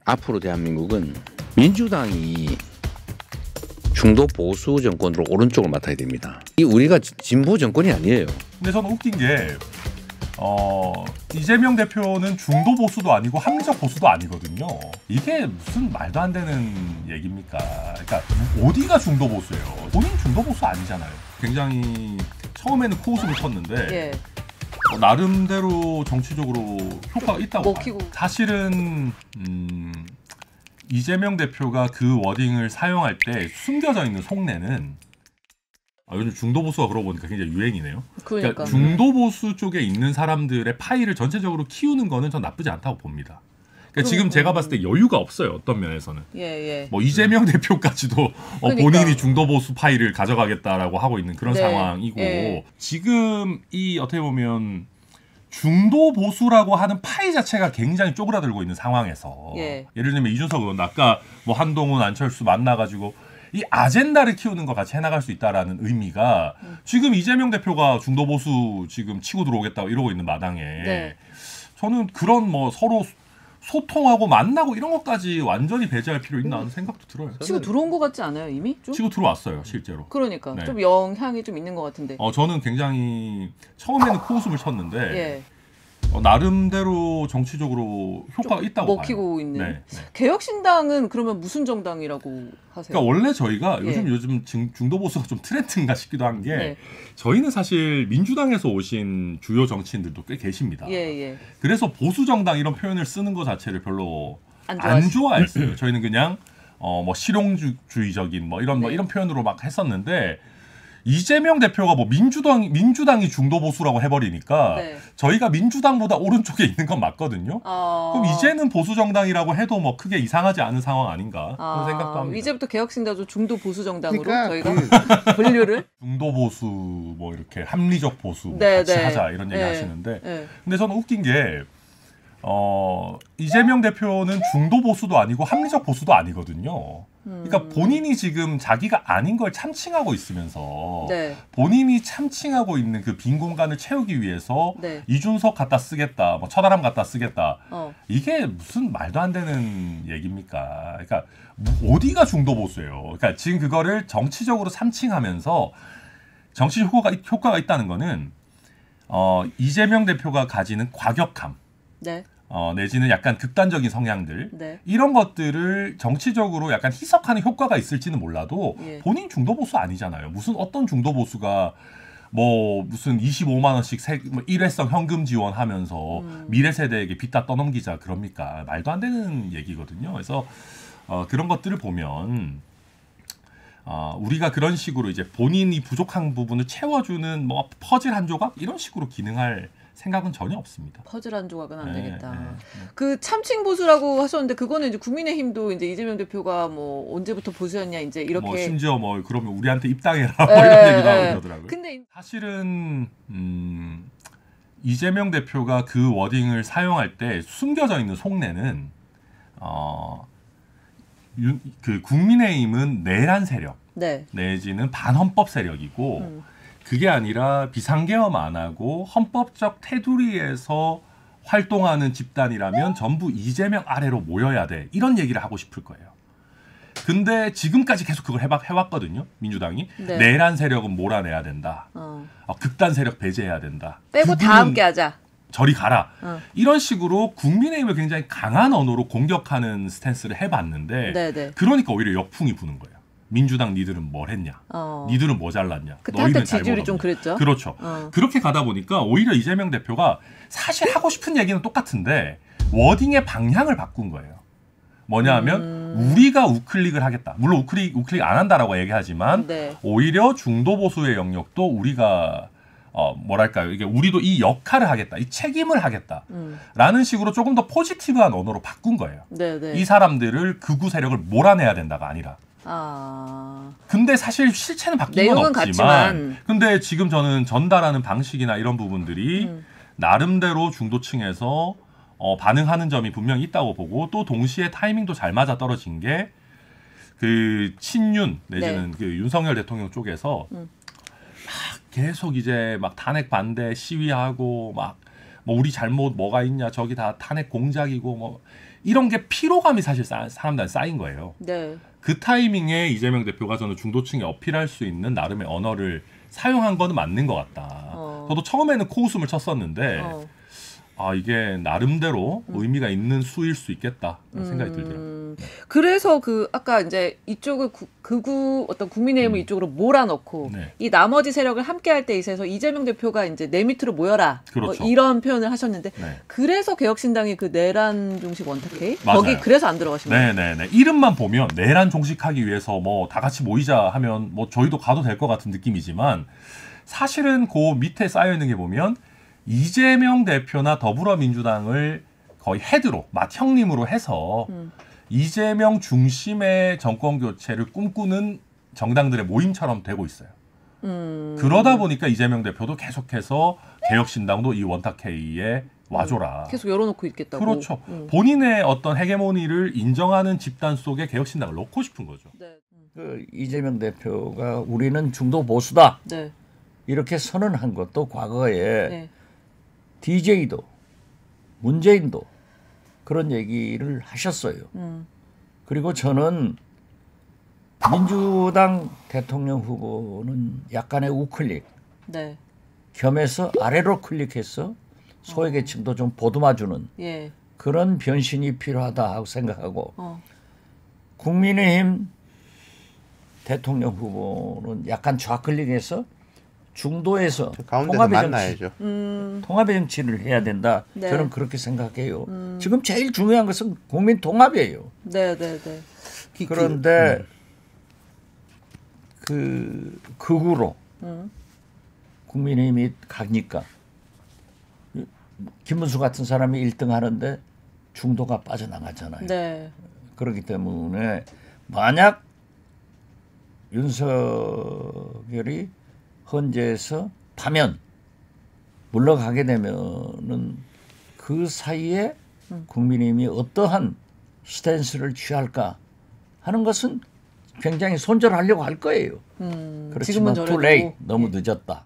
앞으로 대한민국은 민주당이 중도 보수 정권으로 오른쪽을 맡아야 됩니다. 이 우리가 진보 정권이 아니에요. 근데 저는 웃긴 게 이재명 대표는 중도 보수도 아니고 합리적 보수도 아니거든요. 이게 무슨 말도 안 되는 얘기입니까? 그러니까 어디가 중도 보수예요? 본인 중도 보수 아니잖아요. 굉장히 처음에는 코웃음을 쳤는데 예. 나름대로 정치적으로 효과가 있다고 먹히고. 봐요. 사실은 이재명 대표가 그 워딩을 사용할 때 숨겨져 있는 속내는 요즘 중도 보수가 그러고 보니까 굉장히 유행이네요. 그러니까 중도 보수 쪽에 있는 사람들의 파이를 전체적으로 키우는 거는 전 나쁘지 않다고 봅니다. 그러니까 지금 제가 봤을 때 여유가 없어요. 어떤 면에서는. 예. 뭐 이재명 대표까지도 그러니까. 본인이 중도 보수 파이를 가져가겠다라고 하고 있는 그런 네. 상황이고 예. 지금 이 어떻게 보면 중도 보수라고 하는 파이 자체가 굉장히 쪼그라들고 있는 상황에서 예. 예를 들면 이준석 의원 아까 뭐 한동훈 안철수 만나가지고 이 아젠다를 키우는 것 같이 해나갈 수 있다라는 의미가 지금 이재명 대표가 중도 보수 지금 치고 들어오겠다고 이러고 있는 마당에 네. 저는 그런 뭐 서로 소통하고 만나고 이런 것까지 완전히 배제할 필요 있나 하는 생각도 들어요. 치고 들어온 것 같지 않아요 이미? 좀? 치고 들어왔어요 실제로. 그러니까 네. 좀 영향이 좀 있는 것 같은데. 저는 굉장히 처음에는 코웃음을 쳤는데 예. 나름대로 정치적으로 효과가 있다고 먹히고 봐요. 있는. 네. 개혁신당은 그러면 무슨 정당이라고 하세요? 그러니까 원래 저희가 예. 요즘 중도 보수가 좀 트렌드인가 싶기도 한 게 네. 저희는 사실 민주당에서 오신 주요 정치인들도 꽤 계십니다. 예. 그래서 보수 정당 이런 표현을 쓰는 것 자체를 별로 안 안 좋아했어요. 저희는 그냥 뭐 실용주의적인 뭐 이런 표현으로 막 했었는데 이재명 대표가 뭐 민주당이 중도 보수라고 해버리니까 네. 저희가 민주당보다 오른쪽에 있는 건 맞거든요. 그럼 이제는 보수 정당이라고 해도 뭐 크게 이상하지 않은 상황 아닌가 그런 생각도 합니다. 이제부터 개혁신당도 중도 보수 정당으로 그러니까 저희가 분류를. 중도 보수 뭐 이렇게 합리적 보수 뭐 네, 같이 네. 하자 이런 얘기 네. 하시는데 네. 근데 저는 웃긴 게 이재명 대표는 중도 보수도 아니고 합리적 보수도 아니거든요. 그러니까 본인이 지금 자기가 아닌 걸 참칭하고 있으면서 네. 본인이 참칭하고 있는 그 빈 공간을 채우기 위해서 네. 이준석 갖다 쓰겠다, 뭐 천하람 갖다 쓰겠다. 이게 무슨 말도 안 되는 얘기입니까? 그러니까 어디가 중도 보수예요? 그러니까 지금 그거를 정치적으로 참칭하면서 정치적 효과가 있다는 거는 이재명 대표가 가지는 과격함. 네. 내지는 약간 극단적인 성향들 네. 이런 것들을 정치적으로 약간 희석하는 효과가 있을지는 몰라도 예. 본인 중도 보수 아니잖아요. 무슨 어떤 중도 보수가 뭐 무슨 25만 원씩 뭐 일회성 현금 지원하면서 미래 세대에게 빚다 떠넘기자 그럽니까? 말도 안 되는 얘기거든요. 그래서 그런 것들을 보면 우리가 그런 식으로 이제 본인이 부족한 부분을 채워주는 뭐 퍼즐 한 조각 이런 식으로 기능할 생각은 전혀 없습니다. 퍼즐 한 조각은 안 되겠다. 네. 그 참칭 보수라고 하셨는데 그거는 이제 국민의힘도 이제 이재명 대표가 뭐 언제부터 보수였냐 이제 이렇게 뭐 심지어 뭐 그러면 우리한테 입당해라 뭐 이런 얘기도 하고 그러더라고요. 근데 사실은 이재명 대표가 그 워딩을 사용할 때 숨겨져 있는 속내는 그 국민의힘은 내란 세력 네. 내지는 반헌법 세력이고 그게 아니라 비상계엄 안 하고 헌법적 테두리에서 활동하는 집단이라면 전부 이재명 아래로 모여야 돼. 이런 얘기를 하고 싶을 거예요. 근데 지금까지 계속 그걸 해왔거든요. 민주당이. 네. 내란 세력은 몰아내야 된다. 극단 세력 배제해야 된다. 빼고 다 함께 하자. 저리 가라. 이런 식으로 국민의힘을 굉장히 강한 언어로 공격하는 스탠스를 해봤는데 네네. 그러니까 오히려 역풍이 부는 거예요. 민주당 니들은 뭘 했냐? 니들은 뭐 잘났냐? 그때 한때 너희는 지지율이 좀 그랬죠. 그렇죠. 그렇게 가다 보니까 오히려 이재명 대표가 사실 하고 싶은 얘기는 똑같은데 워딩의 방향을 바꾼 거예요. 뭐냐 하면 우리가 우클릭을 하겠다. 물론 우클릭 안 한다라고 얘기하지만 네. 오히려 중도 보수의 영역도 우리가 뭐랄까요? 이게 우리도 이 역할을 하겠다. 이 책임을 하겠다. 라는 식으로 조금 더 포지티브한 언어로 바꾼 거예요. 네네. 이 사람들을 극우 세력을 몰아내야 된다가 아니라. 근데 사실 실체는 바뀐 건 없지만 같지만. 근데 지금 저는 전달하는 방식이나 이런 부분들이 나름대로 중도층에서 반응하는 점이 분명히 있다고 보고 또 동시에 타이밍도 잘 맞아 떨어진 게 그 친윤 내지는 그 윤석열 대통령 쪽에서 막 계속 이제 막 탄핵 반대 시위하고 막 뭐 우리 잘못 뭐가 있냐 저기 다 탄핵 공작이고 뭐 이런 게 피로감이 사실 사람들한테 쌓인 거예요. 네. 그 타이밍에 이재명 대표가 저는 중도층에 어필할 수 있는 나름의 언어를 사용한 거는 맞는 것 같다. 저도 처음에는 코웃음을 쳤었는데 아 이게 나름대로 의미가 있는 수일 수 있겠다 생각이 들더라고요. 그래서 그 아까 이제 이쪽을 극우 어떤 국민의힘을 이쪽으로 몰아넣고 네. 이 나머지 세력을 함께할 때 있어서 이재명 대표가 이제 내 밑으로 모여라 그렇죠. 뭐 이런 표현을 하셨는데 네. 그래서 개혁신당이 그 내란 종식 원탁회의 맞아요. 거기 그래서 안 들어가신 거예요. 네네네. 이름만 보면 내란 종식하기 위해서 뭐 다 같이 모이자 하면 뭐 저희도 가도 될 것 같은 느낌이지만 사실은 그 밑에 쌓여 있는 게 보면 이재명 대표나 더불어민주당을 거의 헤드로 맏형님으로 해서 이재명 중심의 정권 교체를 꿈꾸는 정당들의 모임처럼 되고 있어요. 그러다 보니까 이재명 대표도 계속해서 개혁신당도 이 원탁회의에 와줘라. 계속 열어놓고 있겠다고. 그렇죠. 본인의 어떤 헤게모니를 인정하는 집단 속에 개혁신당을 넣고 싶은 거죠. 네. 그 이재명 대표가 우리는 중도 보수다 네. 이렇게 선언한 것도 과거에 네. DJ도 문재인도 그런 얘기를 하셨어요. 그리고 저는 민주당 대통령 후보는 약간의 우클릭 네. 겸해서 아래로 클릭해서 소외계층도 좀 보듬어주는 예. 그런 변신이 필요하다 하고 생각하고 어. 국민의힘 대통령 후보는 약간 좌클릭해서 중도에서 가운데서 만나야죠. 통합의 정치를 해야 된다. 네. 저는 그렇게 생각해요. 지금 제일 중요한 것은 국민 통합이에요. 네, 네, 네. 그런데 그 극우로 국민의힘이 가니까 김문수 같은 사람이 1등 하는데 중도가 빠져나가잖아요. 네. 그렇기 때문에 만약 윤석열이 헌재에서 파면 물러가게 되면은 그 사이에 국민의힘이 어떠한 스탠스를 취할까 하는 것은 굉장히 손절하려고 할 거예요. 그렇지만 지금은 too 저래도 late, 너무 늦었다.